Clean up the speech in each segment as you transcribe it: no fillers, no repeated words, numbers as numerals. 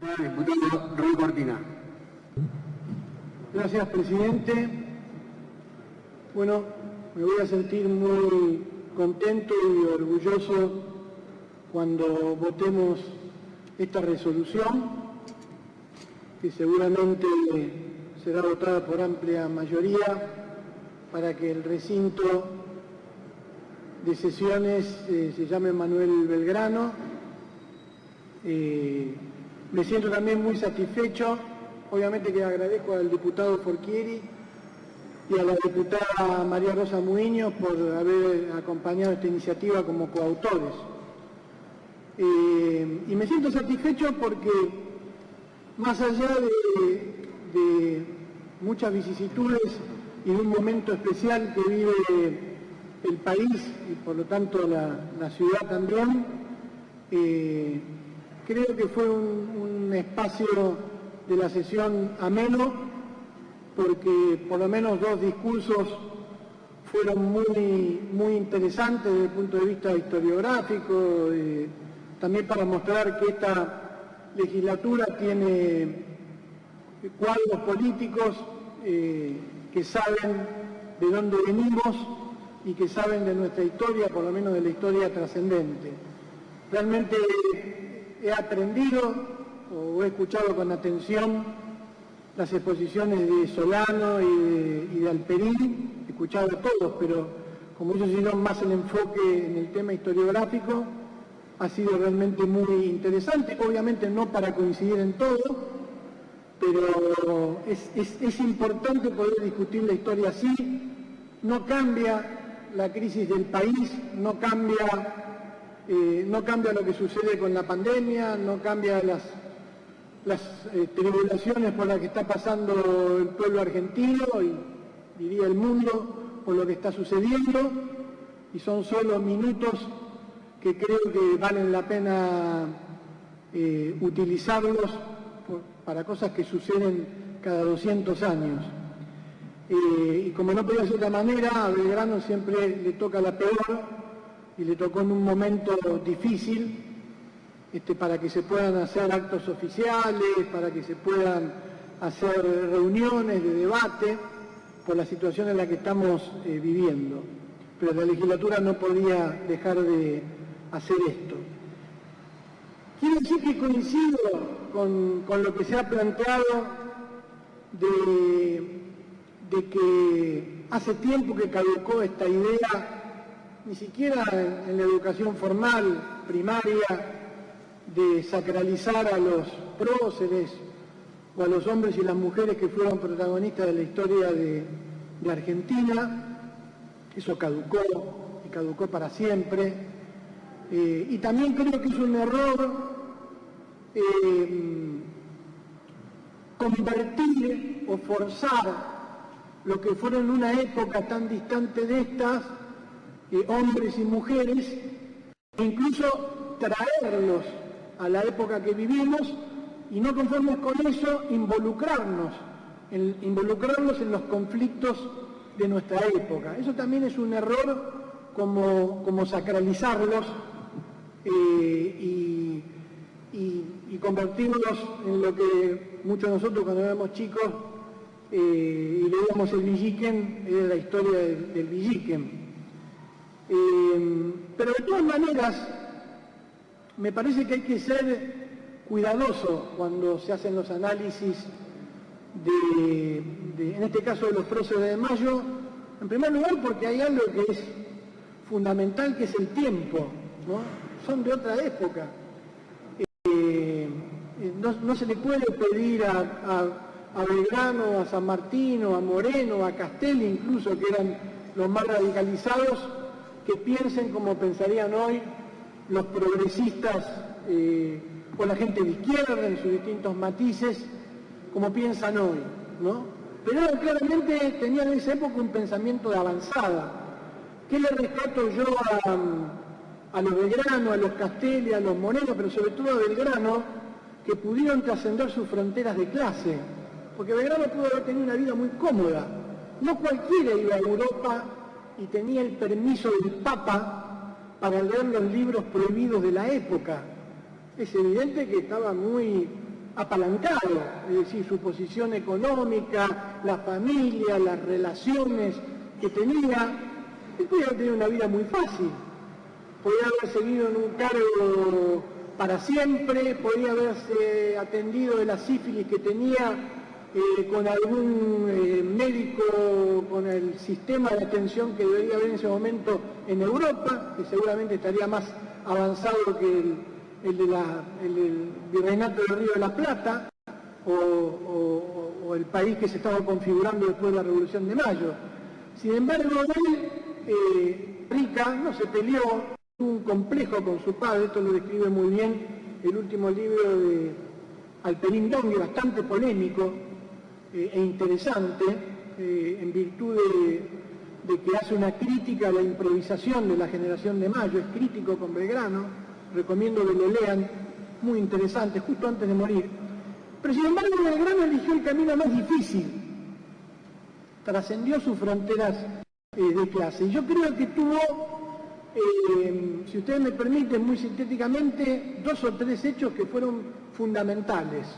Diputado Raúl Cortina. Gracias, presidente. Bueno, me voy a sentir muy contento y orgulloso cuando votemos esta resolución, que seguramente será votada por amplia mayoría para que el recinto de sesiones se llame Manuel Belgrano. Me siento también muy satisfecho, obviamente que agradezco al diputado Forchieri y a la diputada María Rosa Muiños por haber acompañado esta iniciativa como coautores. Y me siento satisfecho porque, más allá de muchas vicisitudes y de un momento especial que vive el país y por lo tanto la ciudad también, creo que fue un espacio de la sesión ameno, porque por lo menos dos discursos fueron muy interesantes desde el punto de vista historiográfico, también para mostrar que esta legislatura tiene cuadros políticos que saben de dónde venimos y que saben de nuestra historia, por lo menos de la historia trascendente. Realmente he aprendido o he escuchado con atención las exposiciones de Solano y de Alperín, he escuchado a todos, pero como ellos hicieron más el enfoque en el tema historiográfico, ha sido realmente muy interesante, obviamente no para coincidir en todo, pero es importante poder discutir la historia así. No cambia la crisis del país, no cambia lo que sucede con la pandemia, no cambia las tribulaciones por las que está pasando el pueblo argentino y diría el mundo por lo que está sucediendo, y son solo minutos que creo que valen la pena utilizarlos para cosas que suceden cada 200 años. Y como no podía ser de otra manera, a Belgrano siempre le toca la peor, y le tocó en un momento difícil, para que se puedan hacer actos oficiales, para que se puedan hacer reuniones de debate, por la situación en la que estamos viviendo. Pero la legislatura no podía dejar de hacer esto. Quiero decir que coincido con lo que se ha planteado de que hace tiempo que caducó esta idea, ni siquiera en la educación formal, primaria, de sacralizar a los próceres o a los hombres y las mujeres que fueron protagonistas de la historia de Argentina. Eso caducó, y caducó para siempre. Y también creo que es un error convertir o forzar lo que fueron en una época tan distante de estas, hombres y mujeres, e incluso traerlos a la época que vivimos, y no conformes con eso, involucrarnos en los conflictos de nuestra época. Eso también es un error, como sacralizarlos y convertirlos en lo que muchos de nosotros cuando éramos chicos y leíamos el Villiquen, era la historia del Villiquen. Pero de todas maneras, me parece que hay que ser cuidadoso cuando se hacen los análisis en este caso de los próceres de Mayo, en primer lugar porque hay algo que es fundamental, que es el tiempo, ¿no? Son de otra época. No se le puede pedir a Belgrano, a San Martín, a Moreno, a Castelli incluso, que eran los más radicalizados, que piensen como pensarían hoy los progresistas o la gente de izquierda en sus distintos matices, como piensan hoy, ¿no? Pero claramente tenían en esa época un pensamiento de avanzada. ¿Qué le rescato yo a los Belgrano, a los Castelli, a los Moreno, pero sobre todo a Belgrano, que pudieron trascender sus fronteras de clase? Porque Belgrano pudo haber tenido una vida muy cómoda. No cualquiera iba a Europa y tenía el permiso del Papa para leer los libros prohibidos de la época. Es evidente que estaba muy apalancado, es decir, su posición económica, la familia, las relaciones que tenía. Él podía haber tenido una vida muy fácil, podía haber seguido en un cargo para siempre, podía haberse atendido de la sífilis que tenía con algún médico, con el sistema de atención que debería haber en ese momento en Europa, que seguramente estaría más avanzado que el del Virreinato del Río de la Plata, o el país que se estaba configurando después de la Revolución de Mayo. Sin embargo, él, Rica, no se peleó, tuvo un complejo con su padre, esto lo describe muy bien el último libro de Alperín Dongue, bastante polémico e interesante, en virtud de que hace una crítica a la improvisación de la generación de Mayo, es crítico con Belgrano, recomiendo que lo lean, muy interesante, justo antes de morir. Pero sin embargo Belgrano eligió el camino más difícil, trascendió sus fronteras de clase. Y yo creo que tuvo, si ustedes me permiten muy sintéticamente, 2 o 3 hechos que fueron fundamentales,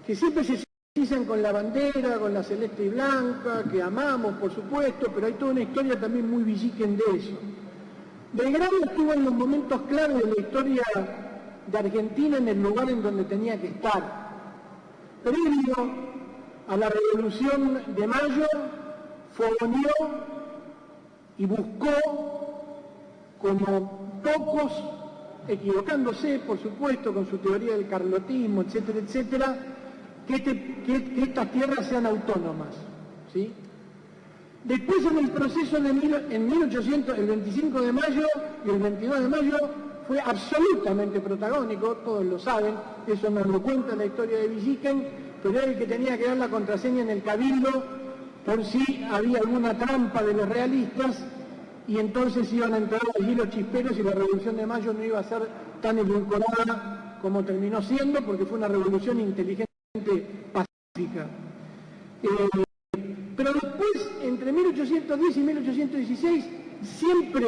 que siempre se dicen con la bandera, con la celeste y blanca, que amamos, por supuesto, pero hay toda una historia también muy Villiquen de eso. Belgrano estuvo en los momentos claves de la historia de Argentina en el lugar en donde tenía que estar. Previo a la Revolución de Mayo, fogoneó y buscó, como pocos, equivocándose, por supuesto, con su teoría del carlotismo, etcétera, etcétera, que estas tierras sean autónomas, ¿sí? Después, en el proceso de en 1800, el 25 de mayo y el 22 de mayo fue absolutamente protagónico, todos lo saben, eso nos lo cuenta la historia de Villiquen, pero era el que tenía que dar la contraseña en el cabildo por si había alguna trampa de los realistas, y entonces iban a entrar allí los chisperos y la Revolución de Mayo no iba a ser tan edulcorada como terminó siendo, porque fue una revolución inteligente, pacífica. Pero después, entre 1810 y 1816, siempre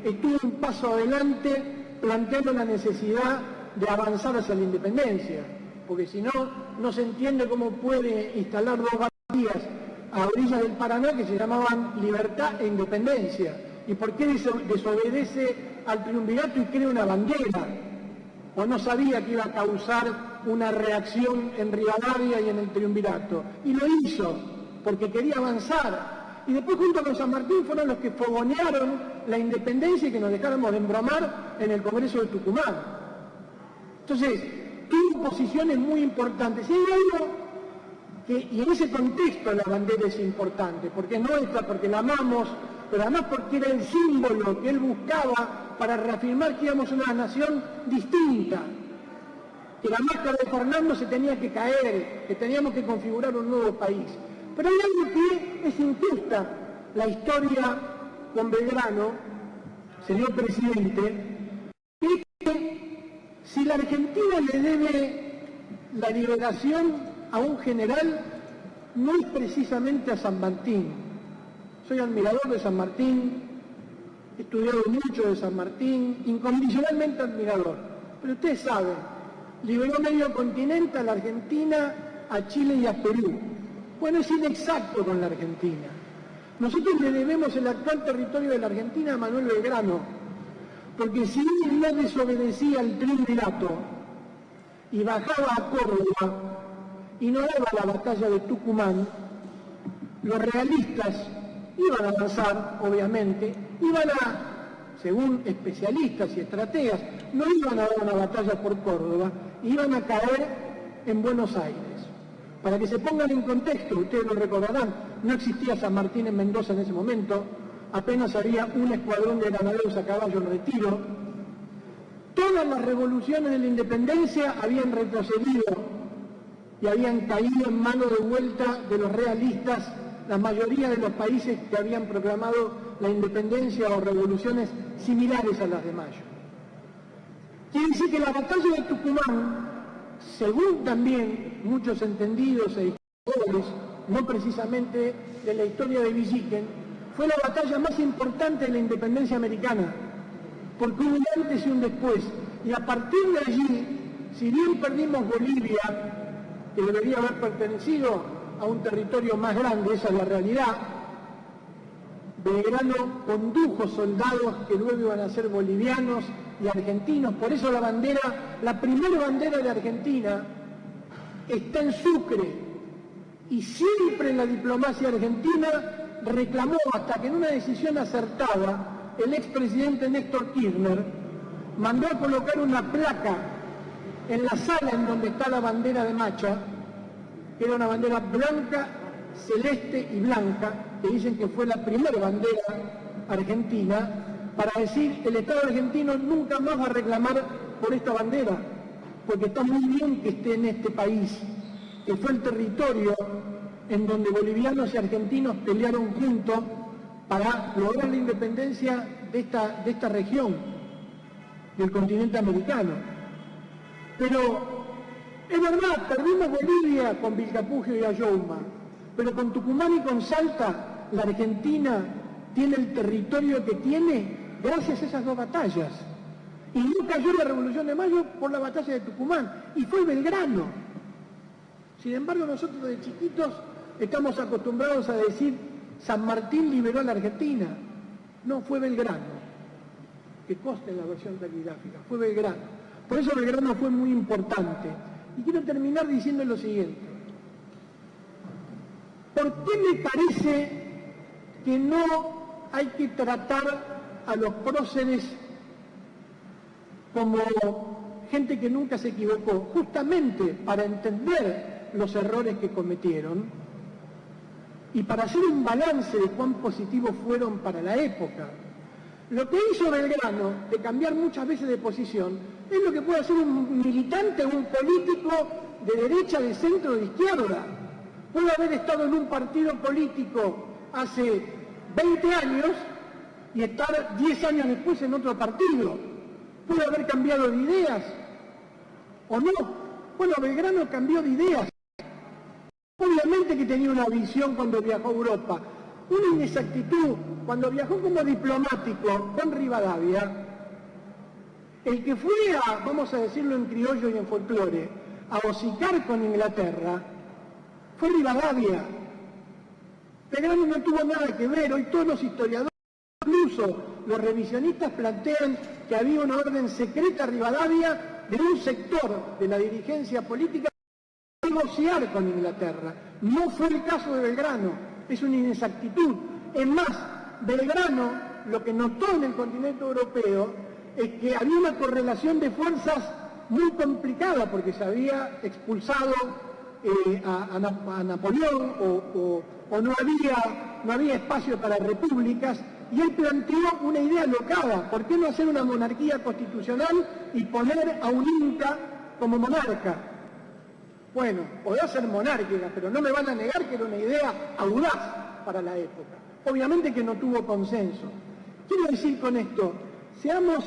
estuvo un paso adelante planteando la necesidad de avanzar hacia la independencia, porque si no, no se entiende cómo puede instalar 2 batallas a orillas del Paraná que se llamaban Libertad e Independencia, y por qué desobedece al triunvirato y crea una bandera, o no sabía que iba a causar una reacción en Rivadavia y en el triunvirato, y lo hizo porque quería avanzar, y después junto con San Martín fueron los que fogonearon la independencia y que nos dejáramos de embromar en el Congreso de Tucumán. Entonces, tuvo posiciones muy importantes, y hay algo que, y en ese contexto la bandera es importante, porque es nuestra, porque la amamos, pero además porque era el símbolo que él buscaba para reafirmar que íbamos a una nación distinta, que la máscara de Fernando se tenía que caer, que teníamos que configurar un nuevo país. Pero hay algo que es injusta, la historia con Belgrano, señor presidente, es que si la Argentina le debe la liberación a un general, no es precisamente a San Martín. Soy admirador de San Martín, he estudiado mucho de San Martín, incondicionalmente admirador. Pero ustedes saben, liberó medio continente, a la Argentina, a Chile y a Perú. Bueno, es inexacto con la Argentina. Nosotros le debemos el actual territorio de la Argentina a Manuel Belgrano, porque si él no desobedecía al triunvirato y bajaba a Córdoba y no daba la batalla de Tucumán, los realistas iban a avanzar, obviamente, iban a, según especialistas y estrategas, no iban a dar una batalla por Córdoba, iban a caer en Buenos Aires. Para que se pongan en contexto, ustedes lo recordarán, no existía San Martín en Mendoza en ese momento, apenas había un escuadrón de granaderos a caballo en retiro. Todas las revoluciones de la independencia habían retrocedido y habían caído en manos de vuelta de los realistas la mayoría de los países que habían proclamado la independencia o revoluciones similares a las de Mayo. Quiere decir que la batalla de Tucumán, según también muchos entendidos e historiadores, no precisamente de la historia de Villiquen, fue la batalla más importante de la independencia americana, porque hubo un antes y un después, y a partir de allí si bien perdimos Bolivia, que debería haber pertenecido a un territorio más grande, esa es la realidad, Belgrano condujo soldados que luego iban a ser bolivianos y argentinos, por eso la primera bandera de Argentina está en Sucre, y siempre en la diplomacia argentina reclamó, hasta que en una decisión acertada, el expresidente Néstor Kirchner mandó a colocar una placa en la sala en donde está la bandera de Macha, que era una bandera blanca, celeste y blanca, que dicen que fue la primera bandera argentina, para decir el Estado argentino nunca más va a reclamar por esta bandera, porque está muy bien que esté en este país, que fue el territorio en donde bolivianos y argentinos pelearon juntos para lograr la independencia de esta región, del continente americano. Pero es verdad, perdimos Bolivia con Vilcapugio y Ayohuma, pero con Tucumán y con Salta, la Argentina tiene el territorio que tiene gracias a esas dos batallas. Y no cayó la Revolución de Mayo por la batalla de Tucumán, y fue Belgrano. Sin embargo, nosotros de chiquitos estamos acostumbrados a decir San Martín liberó a la Argentina. No, fue Belgrano, que consta en la versión taquigráfica, fue Belgrano. Por eso Belgrano fue muy importante. Y quiero terminar diciendo lo siguiente. ¿Por qué me parece que no hay que tratar a los próceres como gente que nunca se equivocó? Justamente para entender los errores que cometieron y para hacer un balance de cuán positivos fueron para la época. Lo que hizo Belgrano, de cambiar muchas veces de posición, es lo que puede hacer un militante o un político de derecha, de centro, de izquierda. Puede haber estado en un partido político hace 20 años y estar 10 años después en otro partido. Puede haber cambiado de ideas, ¿o no? Bueno, Belgrano cambió de ideas. Obviamente que tenía una visión cuando viajó a Europa, una inexactitud. Cuando viajó como diplomático con Rivadavia, el que fue a, vamos a decirlo en criollo y en folclore, a hocicar con Inglaterra, fue Rivadavia. Belgrano no tuvo nada que ver. Hoy todos los historiadores, incluso los revisionistas, plantean que había una orden secreta a Rivadavia de un sector de la dirigencia política para negociar con Inglaterra. No fue el caso de Belgrano, es una inexactitud. Es más, Belgrano lo que notó en el continente europeo es que había una correlación de fuerzas muy complicada, porque se había expulsado a Napoleón o no había espacio para repúblicas, y él planteó una idea locada: ¿por qué no hacer una monarquía constitucional y poner a un inca como monarca? Bueno, podía ser monárquica, pero no me van a negar que era una idea audaz para la época. Obviamente que no tuvo consenso. Quiero decir con esto, seamos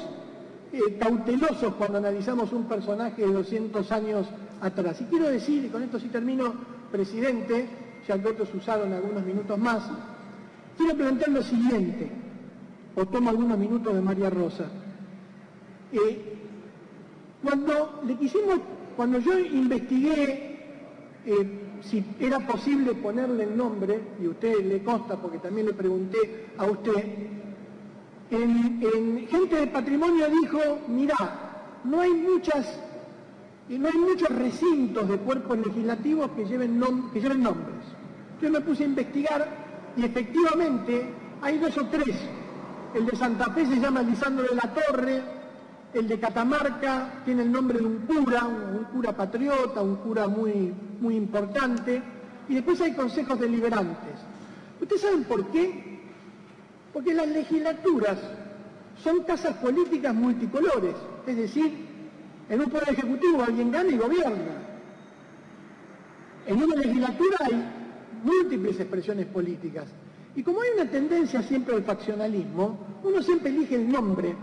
cautelosos cuando analizamos un personaje de 200 años atrás. Y quiero decir, y con esto sí termino, presidente, ya que otros usaron algunos minutos más, quiero plantear lo siguiente, o tomo algunos minutos de María Rosa. Cuando yo investigué si era posible ponerle el nombre, y a usted le consta porque también le pregunté a usted, en gente de patrimonio dijo, mirá, no hay muchos recintos de cuerpos legislativos que lleven nombres. Yo me puse a investigar y efectivamente hay 2 o 3. El de Santa Fe se llama Lisandro de la Torre, el de Catamarca tiene el nombre de un cura patriota, un cura muy, muy importante, y después hay consejos deliberantes. ¿Ustedes saben por qué? Porque las legislaturas son casas políticas multicolores, es decir, en un poder ejecutivo alguien gana y gobierna. En una legislatura hay múltiples expresiones políticas, y como hay una tendencia siempre al faccionalismo, uno siempre elige el nombre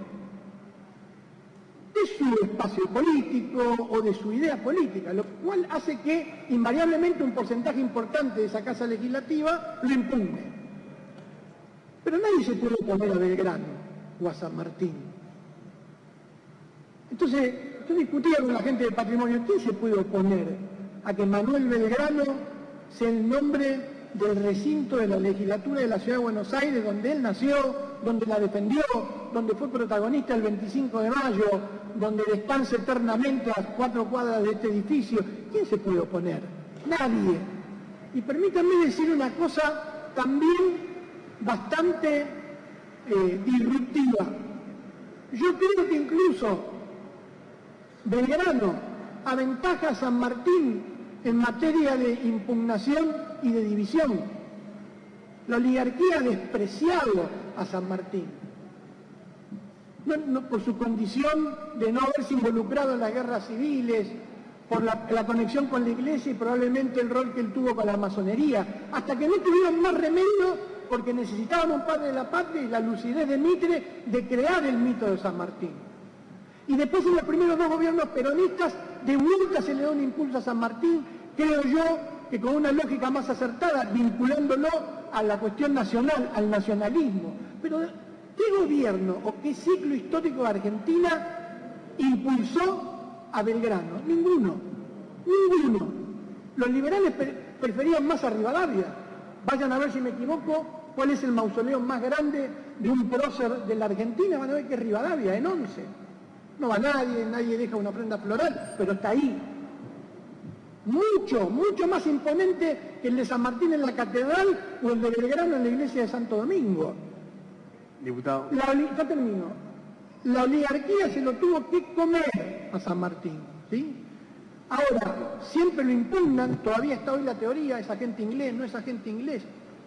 de su espacio político o de su idea política, lo cual hace que invariablemente un porcentaje importante de esa casa legislativa lo impugne. Pero nadie se puede poner a Belgrano o a San Martín. Entonces, yo discutía con la gente de patrimonio, ¿quién se puede oponer a que Manuel Belgrano sea el nombre del recinto de la legislatura de la Ciudad de Buenos Aires, donde él nació, donde la defendió, donde fue protagonista el 25 de mayo, donde descansa eternamente a 4 cuadras de este edificio? ¿Quién se puede oponer? Nadie. Y permítanme decir una cosa también bastante disruptiva. Yo creo que incluso Belgrano aventaja a San Martín en materia de impugnación y de división. La oligarquía ha despreciado a San Martín, no por su condición de no haberse involucrado en las guerras civiles, por la conexión con la iglesia y probablemente el rol que él tuvo con la masonería, hasta que no tuvieron más remedio porque necesitaban un padre de la patria y la lucidez de Mitre de crear el mito de San Martín. Y después en los primeros 2 gobiernos peronistas, de vuelta se le da un impulso a San Martín, creo yo que con una lógica más acertada, vinculándolo a la cuestión nacional, al nacionalismo. Pero ¿qué gobierno o qué ciclo histórico de Argentina impulsó a Belgrano? Ninguno. Los liberales preferían más a Rivadavia. Vayan a ver si me equivoco, cuál es el mausoleo más grande de un prócer de la Argentina, van a ver que es Rivadavia, en 11. No va nadie deja una ofrenda floral, pero está ahí. Mucho más imponente que el de San Martín en la catedral o el de Belgrano en la iglesia de Santo Domingo. Diputado. Ya termino. La oligarquía se lo tuvo que comer a San Martín, ¿sí? Ahora, siempre lo impugnan, todavía está hoy la teoría, es agente inglés, no es agente inglés.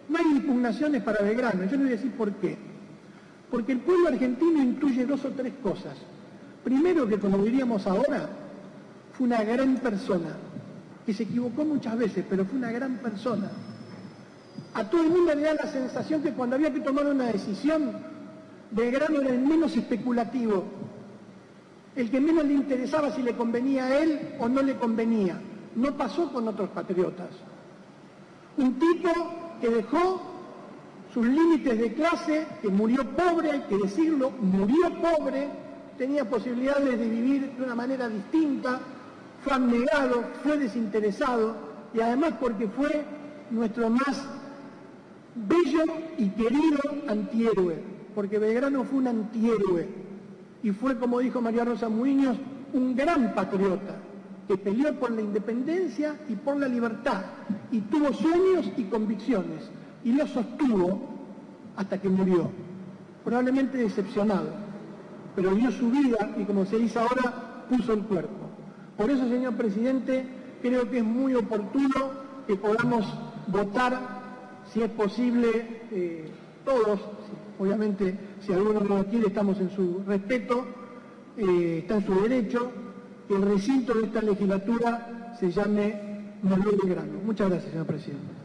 No hay impugnaciones para Belgrano, yo les voy a decir por qué. Porque el pueblo argentino intuye 2 o 3 cosas. Primero, que como diríamos ahora, fue una gran persona, que se equivocó muchas veces, pero fue una gran persona. A todo el mundo le da la sensación que cuando había que tomar una decisión, Belgrano era el menos especulativo, el que menos le interesaba si le convenía a él o no le convenía. No pasó con otros patriotas. Un tipo que dejó sus límites de clase, que murió pobre, hay que decirlo, murió pobre, tenía posibilidades de vivir de una manera distinta, fue abnegado, fue desinteresado y además porque fue nuestro más bello y querido antihéroe, porque Belgrano fue un antihéroe y fue, como dijo María Rosa Muñoz, un gran patriota que peleó por la independencia y por la libertad y tuvo sueños y convicciones y los sostuvo hasta que murió, probablemente decepcionado, pero dio su vida y, como se dice ahora, puso el cuerpo. Por eso, señor presidente, creo que es muy oportuno que podamos votar, si es posible, todos, obviamente si alguno no lo quiere estamos en su respeto, está en su derecho, que el recinto de esta legislatura se llame Manuel Belgrano. Muchas gracias, señor presidente.